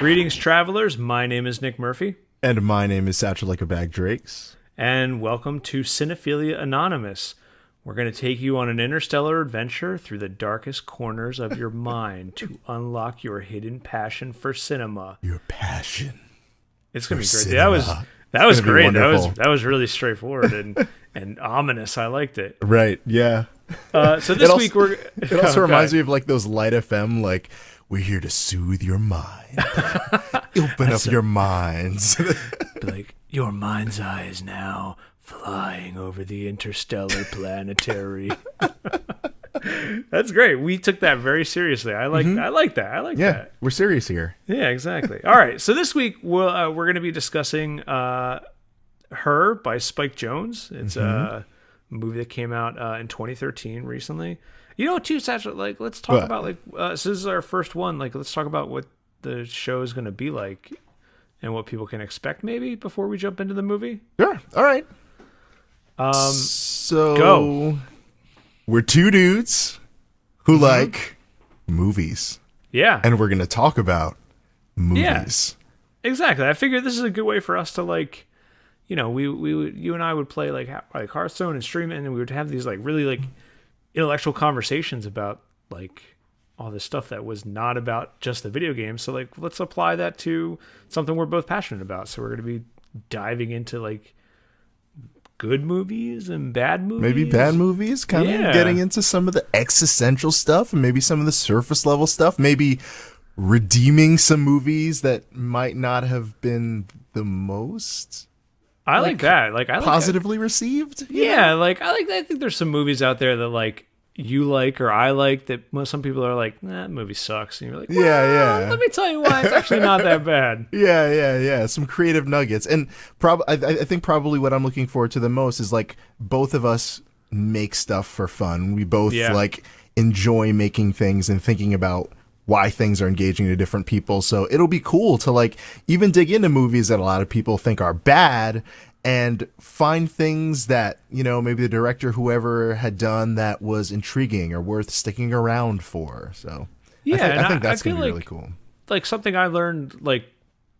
Greetings, travelers. My name is Nick Murphy. And my name is Satchell Like a Bag Drakes. And welcome to Cinephilia Anonymous. We're going to take you on an interstellar adventure through the darkest corners of your mind to unlock your hidden passion for cinema. Your passion. It's going to be great. Cinema. That was great. Wonderful. That was really straightforward and ominous. I liked it. Right, yeah. So this week we're... It also reminds me of like those Light FM, like, we're here to soothe your mind. Open up your minds. Like, your mind's eye is now flying over the interstellar planetary. That's great. We took that very seriously. I like that. Yeah, we're serious here. Yeah, exactly. All right. So this week we're going to be discussing Her by Spike Jonze. It's a movie that came out in 2013 recently. You know, too, Satchel, like, let's talk about, so this is our first one. Like, let's talk about what the show is going to be like and what people can expect, maybe, before we jump into the movie. Sure. All right. Go. We're two dudes who like movies. Yeah. And we're going to talk about movies. Yeah, exactly. I figured this is a good way for us to, like, you know, you and I would play like Hearthstone and stream it, and we would have these like really like intellectual conversations about like all this stuff that was not about just the video game. So like, let's apply that to something we're both passionate about. So we're going to be diving into like good movies and bad movies. Maybe bad movies, kind of getting into some of the existential stuff and maybe some of the surface level stuff, maybe redeeming some movies that might not have been the most I like that. Like, I like positively received. Yeah, like I think there's some movies out there that like you like or I like that some people are like, nah, that movie sucks, and you're like, well, yeah. Let me tell you why it's actually not that bad. Yeah. Some creative nuggets, and I think probably what I'm looking forward to the most is like both of us make stuff for fun. We both like enjoy making things and thinking about why things are engaging to different people. So it'll be cool to like even dig into movies that a lot of people think are bad and find things that, you know, maybe the director, whoever had done that was intriguing or worth sticking around for. So I think that's going to be really cool. Like something I learned like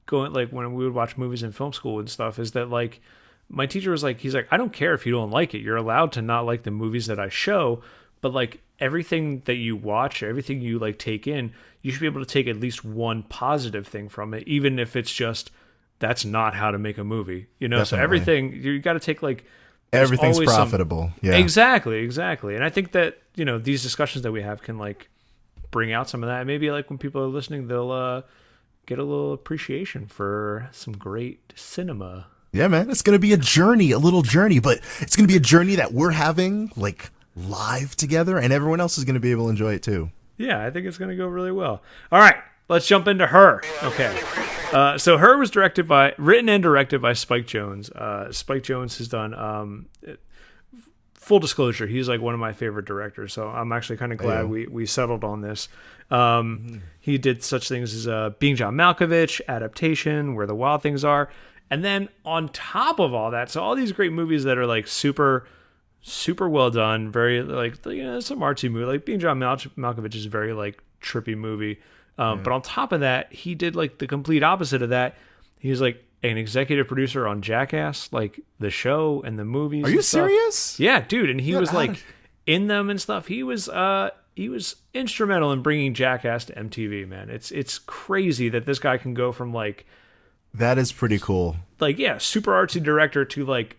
going like when we would watch movies in film school and stuff is that like my teacher was like, he's like, I don't care if you don't like it. You're allowed to not like the movies that I show, but like everything that you watch, everything you like take in, you should be able to take at least one positive thing from it, even if it's just that's not how to make a movie, you know. Definitely. So everything you got to take like everything's profitable. Yeah, exactly. And I think that, you know, these discussions that we have can like bring out some of that. Maybe like when people are listening, they'll get a little appreciation for some great cinema. Yeah, man, it's gonna be a little journey, but it's gonna be a journey that we're having like live together, and everyone else is going to be able to enjoy it too. Yeah, I think it's going to go really well. All right, let's jump into Her. Okay, so Her was written and directed by Spike Jonze. Spike Jonze has done, full disclosure, he's like one of my favorite directors, so I'm actually kind of glad we settled on this. He did such things as Being John Malkovich, Adaptation, Where the Wild Things Are, and then on top of all that, so all these great movies that are like super well done, very like, you know, some artsy movie. Like Being John Malkovich is a very like trippy movie. But on top of that, he did like the complete opposite of that. He was like an executive producer on Jackass, like the show and the movies. Are you serious? Yeah, dude. And he was like in them and stuff. He was instrumental in bringing Jackass to MTV, man. It's crazy that this guy can go from like, that is pretty cool. Like, yeah, super artsy director to like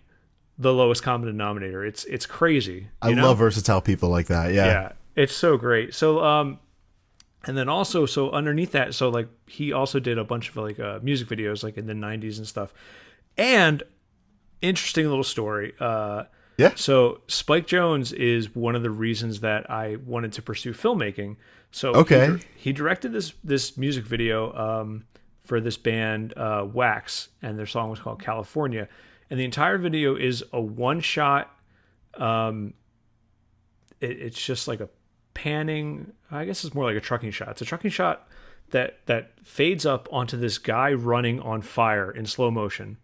the lowest common denominator. It's crazy. I love versatile people like that. Yeah, it's so great. So and then also, so underneath that, so like he also did a bunch of like music videos like in the 90s and stuff. And interesting little story. So Spike Jonze is one of the reasons that I wanted to pursue filmmaking. So he directed this music video for this band Wax, and their song was called California. And the entire video is a one-shot. It's just like a panning. I guess it's more like a trucking shot. It's a trucking shot that fades up onto this guy running on fire in slow motion,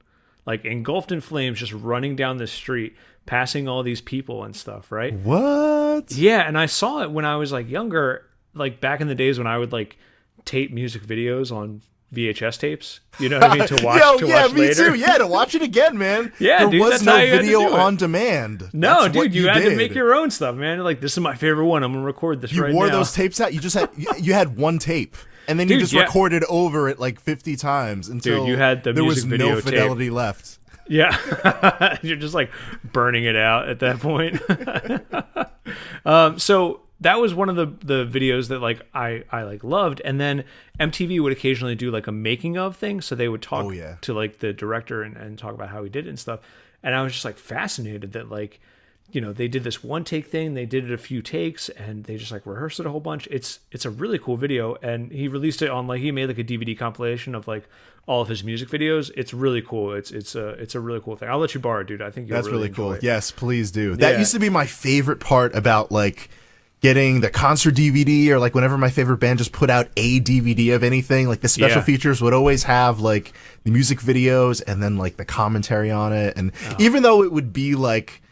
like engulfed in flames, just running down the street, passing all these people and stuff. Right? What? Yeah, and I saw it when I was like younger, like back in the days when I would like tape music videos on VHS tapes. You know what I mean? To watch. Me later. too. Yeah, to watch it again, man. Yeah, there dude, was that's no how you had to video do it. on demand. No, That's dude, you had did. to make your own stuff, man. Like, this is my favorite one. I'm gonna record this You right wore now. those tapes out. You just had you had one tape, and then Dude, you just recorded over it like 50 times until you had the there was music video no fidelity tape. left. Yeah, you're just like burning it out at that point. So that was one of the videos that like I like loved, and then MTV would occasionally do like a making of thing, so they would talk to like the director and talk about how he did it and stuff, and I was just like fascinated that like, you know, they did this one take thing, they did it a few takes, and they just like rehearsed it a whole bunch. It's a really cool video, and he released it on like, he made like a DVD compilation of like all of his music videos. It's really cool. It's a really cool thing. I'll let you borrow it, dude. I think That's really cool. enjoy it. Yes, please do. That used to be my favorite part about like getting the concert DVD, or like whenever my favorite band just put out a DVD of anything, like the special features would always have like the music videos and then like the commentary on it. And even though it would be like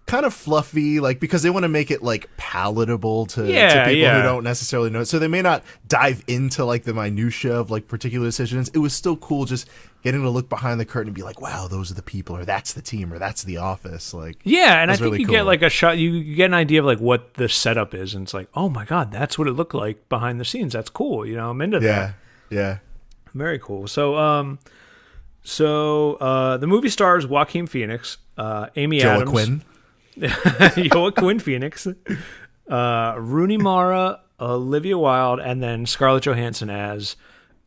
kind of fluffy, like because they want to make it like palatable to people who don't necessarily know it, so they may not dive into like the minutia of like particular decisions, it was still cool just getting to look behind the curtain and be like, wow, those are the people, or that's the team, or that's the office. Like, yeah, and I think really you cool. get like a shot, you get an idea of like what the setup is, and it's like, oh my god, that's what it looked like behind the scenes. That's cool. You know, I'm into that. Yeah, very cool. So the movie stars Joaquin Phoenix, Amy Adams, Joaquin Phoenix, Rooney Mara, Olivia Wilde, and then Scarlett Johansson as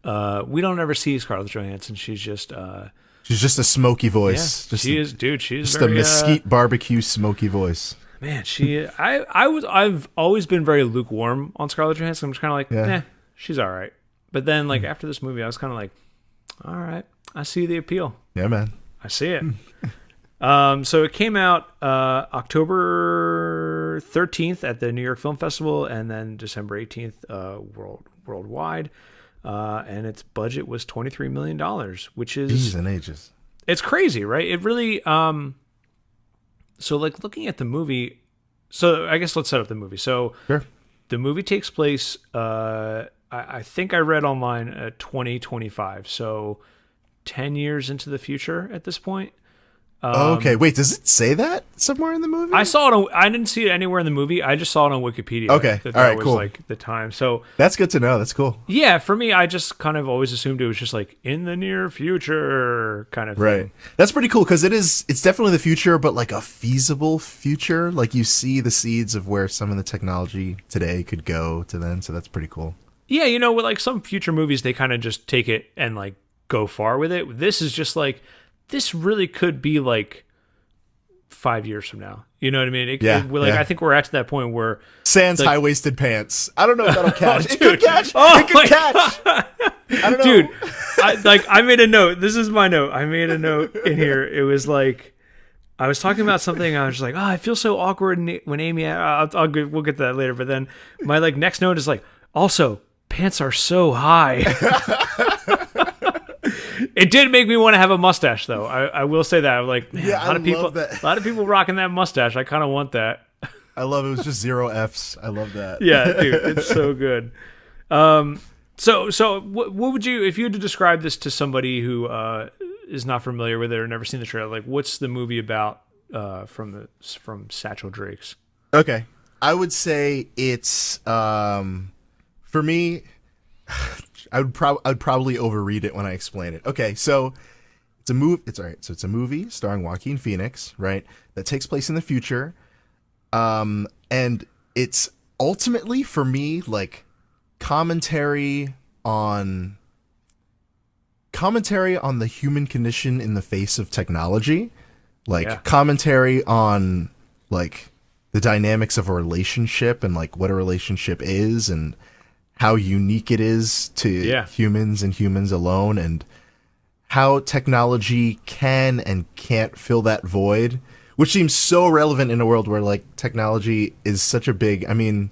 we don't ever see Scarlett Johansson. She's just a smoky voice. Yeah, she is, dude. She's just very, a mesquite barbecue smoky voice. Man, I've always been very lukewarm on Scarlett Johansson. I'm just kind of like, she's all right. But then like after this movie, I was kind of like, all right, I see the appeal. Yeah, man, I see it. So it came out October 13th at the New York Film Festival, and then December 18th worldwide. And its budget was $23 million, which is Jeez and ages. It's crazy, right? It really. So like looking at the movie, so I guess let's set up the movie. So sure. The movie takes place. I think I read online 2025. So 10 years into the future at this point. Okay, wait, does it say that somewhere in the movie? I saw it. I didn't see it anywhere in the movie. I just saw it on Wikipedia. Okay, that all right, was cool. Like the time. So that's good to know. That's cool. Yeah, for me, I just kind of always assumed it was just like in the near future kind of thing. Right. That's pretty cool because it's definitely the future, but like a feasible future. Like you see the seeds of where some of the technology today could go to then. So that's pretty cool. Yeah, you know, with like some future movies, they kind of just take it and like go far with it. This is just like, this really could be like 5 years from now. You know what I mean? I think we're at to that point where sans high-waisted pants. I don't know if that'll catch. Oh, it could catch. Oh, it could catch. I don't know. Dude, I made a note. This is my note. I made a note in here. It was like, I was talking about something. I was just like, I feel so awkward when Amy. We'll get to that later. But then my like next note is like, also pants are so high. It did make me want to have a mustache, though. I will say that. I'm like, man, a lot of people rocking that mustache. I kind of want that. I love it. It was just 0 Fs. I love that. Yeah, dude, it's so good. So what would you, if you had to describe this to somebody who is not familiar with it or never seen the trailer, like what's the movie about from Satchell Drakes? Okay, I would say it's for me. I'd probably overread it when I explain it. Okay, so it's a movie. It's all right. So it's a movie starring Joaquin Phoenix, right? That takes place in the future, and it's ultimately for me like commentary on the human condition in the face of technology, like commentary on like the dynamics of a relationship and like what a relationship is and how unique it is to humans and humans alone, and how technology can and can't fill that void, which seems so relevant in a world where like technology is such a big, I mean,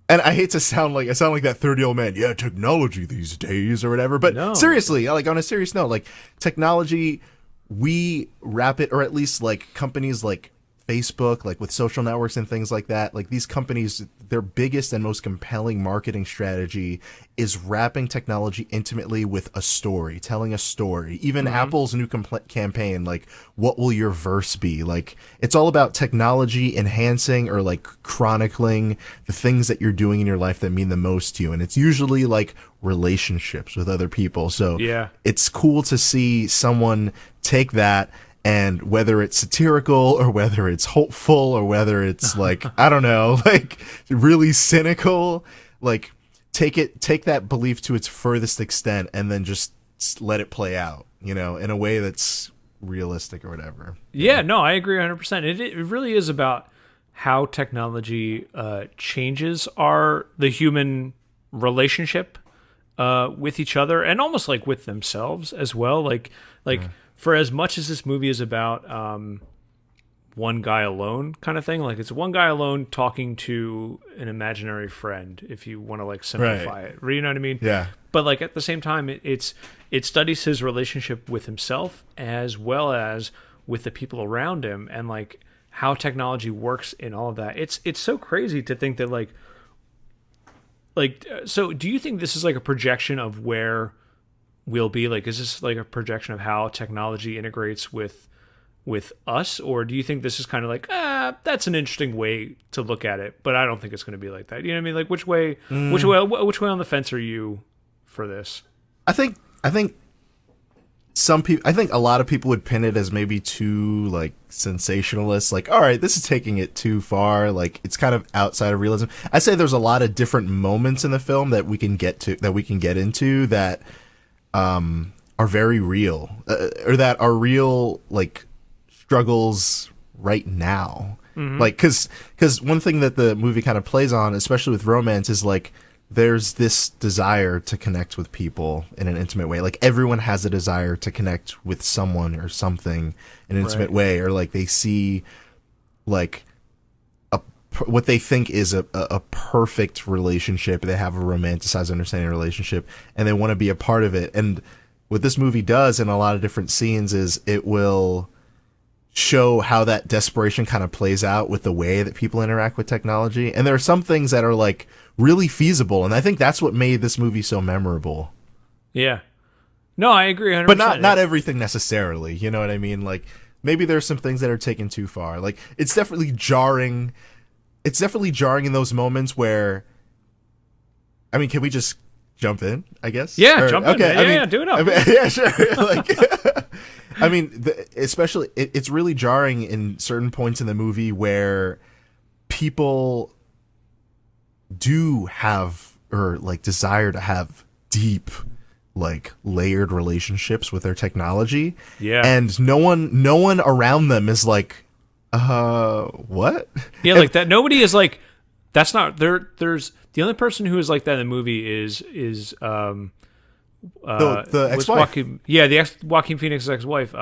and I hate to sound like that 30-year-old man, technology these days or whatever, but seriously, like on a serious note, like technology, we wrap it, or at least like companies like Facebook, like with social networks and things like that, like these companies, their biggest and most compelling marketing strategy is wrapping technology intimately with a story, telling a story. Even Apple's new campaign, like, what will your verse be? Like, it's all about technology enhancing or like chronicling the things that you're doing in your life that mean the most to you. And it's usually like relationships with other people. So it's cool to see someone take that, and whether it's satirical or whether it's hopeful or whether it's like, I don't know, like really cynical, like take that belief to its furthest extent and then just let it play out, you know, in a way that's realistic or whatever. Yeah, no, I agree 100%. It really is about how technology changes the human relationship with each other and almost like with themselves as well. Like for as much as this movie is about one guy alone kind of thing, like it's one guy alone talking to an imaginary friend, if you want to like simplify it. You know what I mean? Yeah. But like at the same time, it studies his relationship with himself as well as with the people around him, and like how technology works in all of that. It's so crazy to think that like so do you think this is like a projection of where we'll be? Like, is this like a projection of how technology integrates with us, or do you think this is kind of like, that's an interesting way to look at it, but I don't think it's going to be like that? You know what I mean? Like, which way on the fence are you for this? I think some people, I think a lot of people would pin it as maybe too like sensationalist. Like, all right, this is taking it too far. Like, it's kind of outside of realism. I say there's a lot of different moments in the film that we can get into that are very real, or that are real, like struggles right now. Like, cause one thing that the movie kind of plays on, especially with romance, is like there's this desire to connect with people in an intimate way. Like, everyone has a desire to connect with someone or something in an intimate way, or like they see like what they think is a perfect relationship. They have a romanticized understanding of relationship and they want to be a part of it. And what this movie does in a lot of different scenes is it will show how that desperation kind of plays out with the way that people interact with technology. And there are some things that are like really feasible, and I think that's what made this movie so memorable. Yeah. No, I agree 100%. But not everything necessarily, you know what I mean? Like, maybe there's some things that are taken too far. Like, it's definitely jarring. It's definitely jarring in those moments where, I mean, can we just jump in, I guess? Yeah, jump in. Yeah, do it up. Yeah, sure. Like, I mean, especially, it's really jarring in certain points in the movie where people do have, or like desire to have deep, like layered relationships with their technology. Yeah. And no one around them is like, what? Yeah, like that. Nobody is like, that's not there. There's the only person who is like that in the movie is the ex-wife. The Joaquin Phoenix's ex-wife,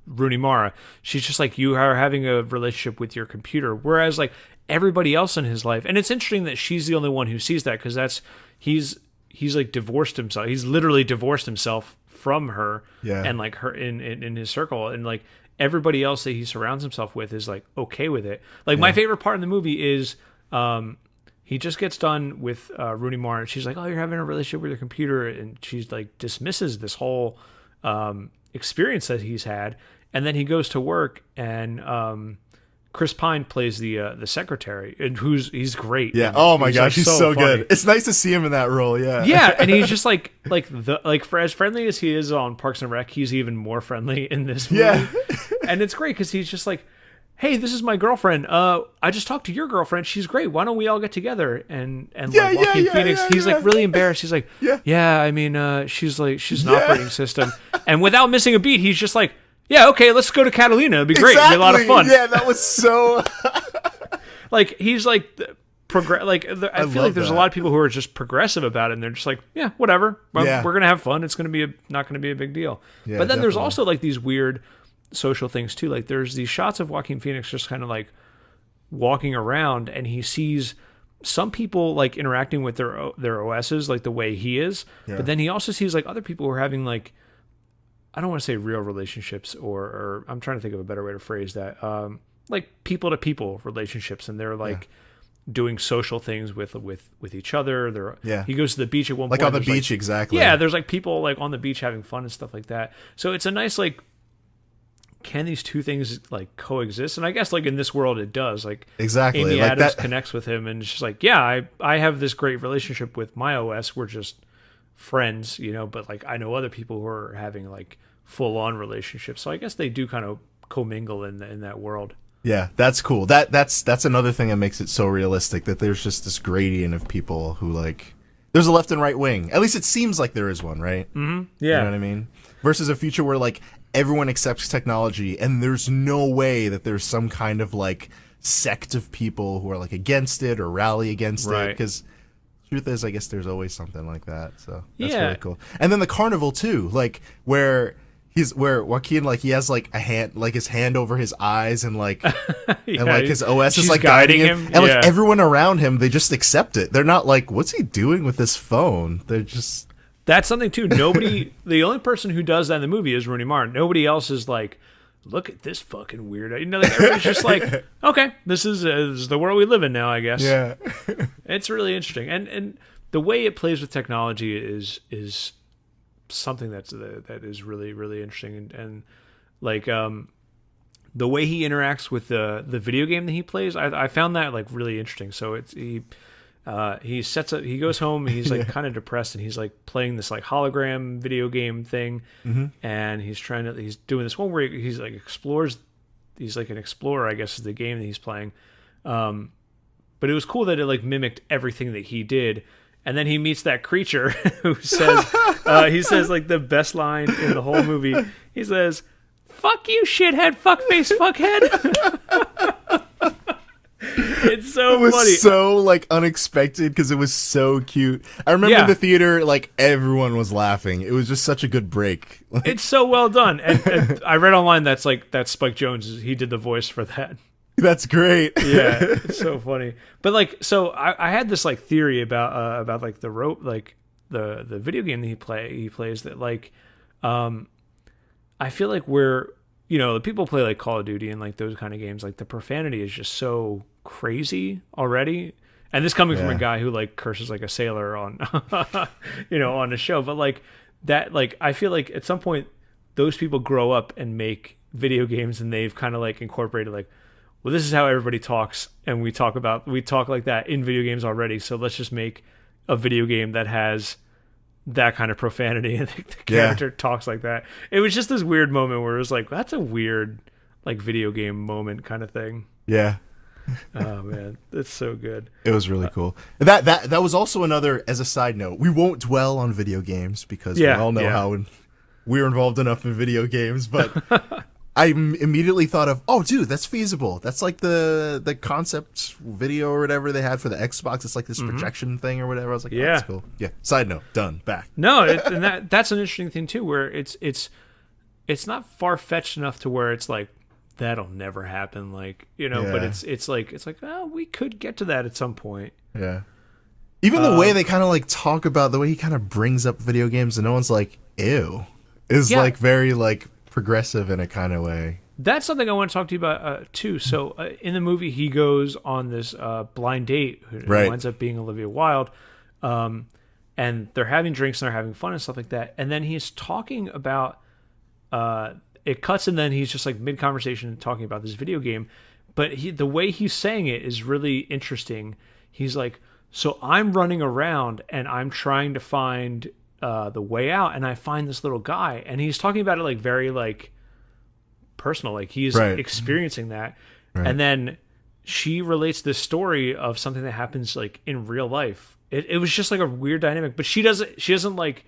Rooney Mara. She's just like, you are having a relationship with your computer, whereas like everybody else in his life, and it's interesting that she's the only one who sees that, because he's like divorced himself. He's literally divorced himself from her, and like her in his circle, and like everybody else that he surrounds himself with is like okay with it. Like my favorite part in the movie is he just gets done with Rooney Mara, and she's like, oh, you're having a relationship with your computer, and she's like dismisses this whole experience that he's had, and then he goes to work, and Chris Pine plays the secretary, and he's great. Yeah. Oh my gosh, he's so good. It's nice to see him in that role. Yeah. Yeah, and he's just like for as friendly as he is on Parks and Rec, he's even more friendly in this movie. Yeah. And it's great because he's just like, hey, this is my girlfriend. I just talked to your girlfriend. She's great. Why don't we all get together? And like Joaquin Phoenix, he's like really embarrassed. He's like, I mean, she's an operating system, and without missing a beat, he's just like, yeah, okay, let's go to Catalina. It'd be great. It'd be a lot of fun. Yeah, that was so. Like, he's like I feel like there's a lot of people who are just progressive about it, and they're just like, yeah, whatever. We're gonna have fun. It's gonna be not gonna be a big deal. Yeah, but then there's also like these weird social things too. Like, there's these shots of Joaquin Phoenix just kind of like walking around, and he sees some people like interacting with their OSs like the way he is, but then he also sees like other people who are having like, I don't want to say real relationships, or I'm trying to think of a better way to phrase that. Like people to people relationships, and they're like doing social things with each other. He goes to the beach at one point. Like on the beach, exactly. Yeah, there's like people like on the beach having fun and stuff like that. So it's a nice like, can these two things like coexist? And I guess like in this world it does. Like exactly. Amy like Adams that connects with him, and it's just like, yeah, I have this great relationship with my OS. We're just friends, you know. But like I know other people who are having like full on relationships. So I guess they do kind of commingle in that world. Yeah, that's cool. That's another thing that makes it so realistic, that there's just this gradient of people who like, there's a left and right wing. At least it seems like there is one, right? Mm-hmm. Yeah. You know what I mean? Versus a future where like everyone accepts technology and there's no way that there's some kind of like sect of people who are like against it or rally against it. Because truth is, I guess there's always something like that. So that's really cool. And then the carnival too, like where Joaquin, like he has like a hand, like his hand over his eyes, and like and like his OS is like guiding him. And like everyone around him, they just accept it. They're not like, what's he doing with this phone? They're just, that's something too. Nobody, the only person who does that in the movie is Rooney Mara. Nobody else is like, look at this fucking weirdo. You know, like everybody's just like, okay, this is the world we live in now, I guess. Yeah. It's really interesting, and the way it plays with technology is something that is really, really interesting, and like the way he interacts with the video game that he plays, I found that like really interesting. So it's he goes home, he's like kind of depressed, and he's like playing this like hologram video game thing, and he's doing this one where he's like explores, he's like an explorer, I guess is the game that he's playing, but it was cool that it like mimicked everything that he did. And then he meets that creature who says, he says like the best line in the whole movie. He says, "Fuck you, shithead, fuckface, fuckhead." It's so funny. It was so like unexpected because it was so cute. I remember in the theater, like everyone was laughing. It was just such a good break. Like, it's so well done. And I read online that's Spike Jonze. He did the voice for that. That's great. Yeah, it's so funny. But like, so I had this like theory about like the rope, like the video game that he plays that like, I feel like the people play like Call of Duty and like those kind of games, like the profanity is just so crazy already. And this coming from a guy who like curses like a sailor on, on the show. But like that, like I feel like at some point those people grow up and make video games, and they've kind of like incorporated like, well, this is how everybody talks, and we talk like that in video games already. So let's just make a video game that has that kind of profanity, and the character talks like that. It was just this weird moment where it was like, that's a weird like video game moment kind of thing. Yeah. Oh man, it's so good. It was really cool. That was also another, as a side note, we won't dwell on video games because we all know how we're involved enough in video games, but I immediately thought of, oh, dude, that's feasible. That's like the concept video or whatever they had for the Xbox. It's like this projection thing or whatever. I was like, oh, that's cool. Yeah. Side note, done. Back. No, and that's an interesting thing too, where it's not far fetched enough to where it's like that'll never happen, like but it's like oh, we could get to that at some point. Yeah. Even the way they kind of like talk about the way he kind of brings up video games, and no one's like, ew, is like very like progressive in a kind of way. That's something I want to talk to you about too. So in the movie, he goes on this blind date who winds up being Olivia Wilde, and they're having drinks and they're having fun and stuff like that. And then he's talking about it cuts, and then he's just like mid conversation talking about this video game. But the way he's saying it is really interesting. He's like, so I'm running around and I'm trying to find the way out, and I find this little guy, and he's talking about it like very like personal, like he's experiencing that. And then she relates this story of something that happens like in real life. It was just like a weird dynamic, but she doesn't like,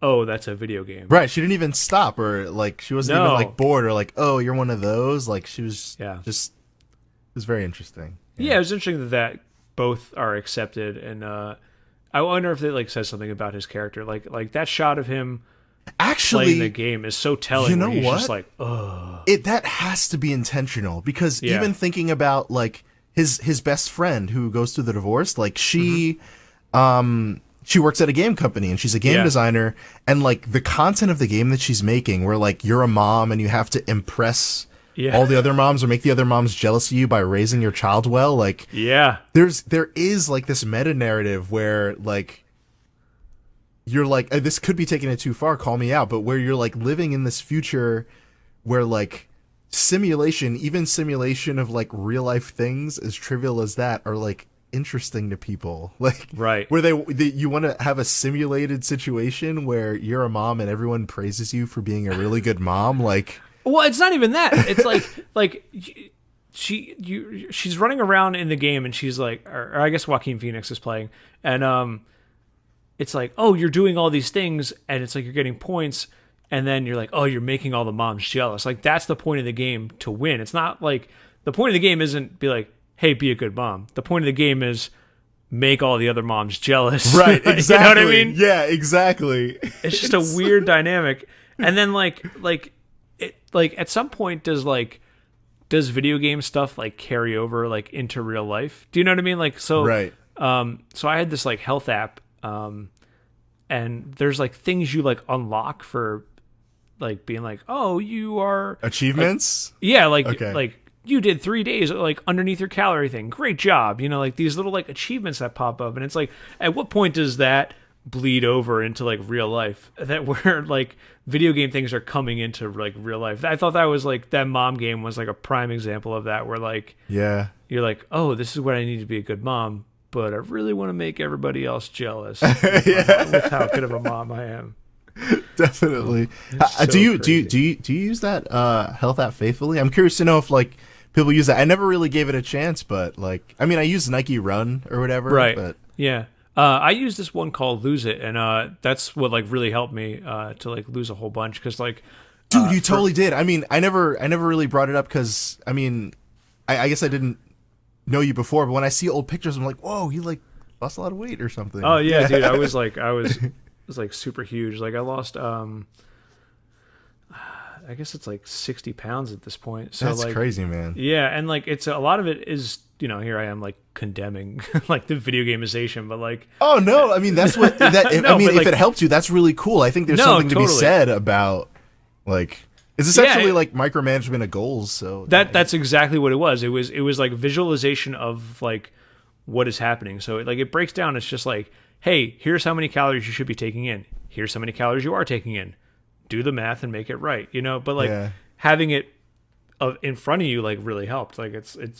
oh, that's a video game, right? She didn't even stop, or like she wasn't even like bored, or like, oh, you're one of those. Like she was just, it was very interesting. Yeah, it was interesting that both are accepted, and I wonder if it like says something about his character. Like that shot of him actually playing the game is so telling. You know he's what? Just like, ugh. That has to be intentional, because even thinking about like his best friend who goes through the divorce, like she works at a game company and she's a game designer, and like the content of the game that she's making, where like you're a mom and you have to impress all the other moms or make the other moms jealous of you by raising your child well. Like, yeah, there is like this meta narrative where like you're like, this could be taking it too far, call me out, but where you're like living in this future where like even simulation of like real life things as trivial as that are like interesting to people. Like, right, where you want to have a simulated situation where you're a mom and everyone praises you for being a really good mom. Like, well, it's not even that. It's like she's running around in the game and she's like, or I guess Joaquin Phoenix is playing, and it's like, oh, you're doing all these things, and it's like you're getting points, and then you're like, oh, you're making all the moms jealous. Like, that's the point of the game, to win. It's not like, the point of the game isn't be like, hey, be a good mom. The point of the game is make all the other moms jealous. Right, exactly. You know what I mean? Yeah, exactly. It's just a weird dynamic. And then like at some point does video game stuff like carry over like into real life? Do you know what I mean? Like, so right. So I had this like health app, and there's like things you like unlock for like being like, oh, you are achievements. Like, yeah, like okay. Like you did 3 days like underneath your calorie thing. Great job. You know, like these little like achievements that pop up, and it's like, at what point does that bleed over into like real life, that where like video game things are coming into like real life? I thought that was like, that mom game was like a prime example of that, where like, yeah, you're like, oh, this is what I need to be a good mom, but I really want to make everybody else jealous with how good of a mom I am. Definitely. So do you use that health app faithfully? I'm curious to know if like people use that. I never really gave it a chance, but like, I mean, I use Nike Run or whatever. Right. But yeah. I use this one called Lose It, and that's what like really helped me to like lose a whole bunch, because like, dude, you totally did. I mean, I never really brought it up because I mean, I guess I didn't know you before, but when I see old pictures, I'm like, whoa, you like lost a lot of weight or something. Oh yeah, dude, I was like super huge. Like I lost I guess it's like 60 pounds at this point. So that's like, crazy, man. Yeah, and like it's a lot of it is, you know, here I am like condemning like the video gamization, but like, oh no, I mean that's what that. No, I mean, like, if it helps you, that's really cool. I think there's something to be said about like, it's essentially like micromanagement of goals. So that's exactly what it was. It was like visualization of like what is happening. So like it breaks down. It's just like, hey, here's how many calories you should be taking in. Here's how many calories you are taking in. Do the math and make it right, you know. But like having it in front of you like really helped. Like it'd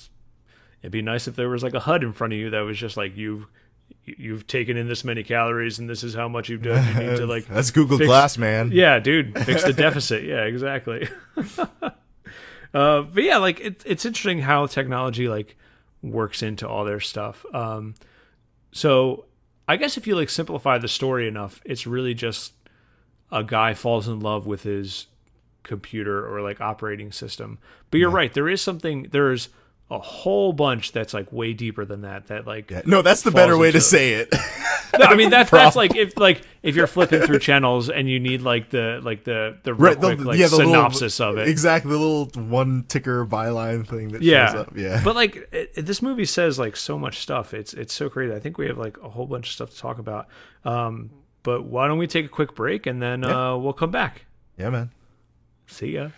be nice if there was like a HUD in front of you that was just like, you've taken in this many calories and this is how much you've done. You need to like, that's Google Glass, man. Yeah, dude, fix the deficit. Yeah, exactly. But yeah, like it's interesting how technology like works into all their stuff. So I guess if you like simplify the story enough, it's really just a guy falls in love with his computer or like operating system. But you're right. There's a whole bunch that's like way deeper than that. That like, no, that's the better way to say it. No, I mean that's like if you're flipping through channels and you need like the real quick synopsis of it. Exactly, the little one ticker byline thing that shows up. Yeah. But like this movie says like so much stuff. It's so crazy. I think we have like a whole bunch of stuff to talk about. But why don't we take a quick break and then we'll come back. Yeah, man. See ya.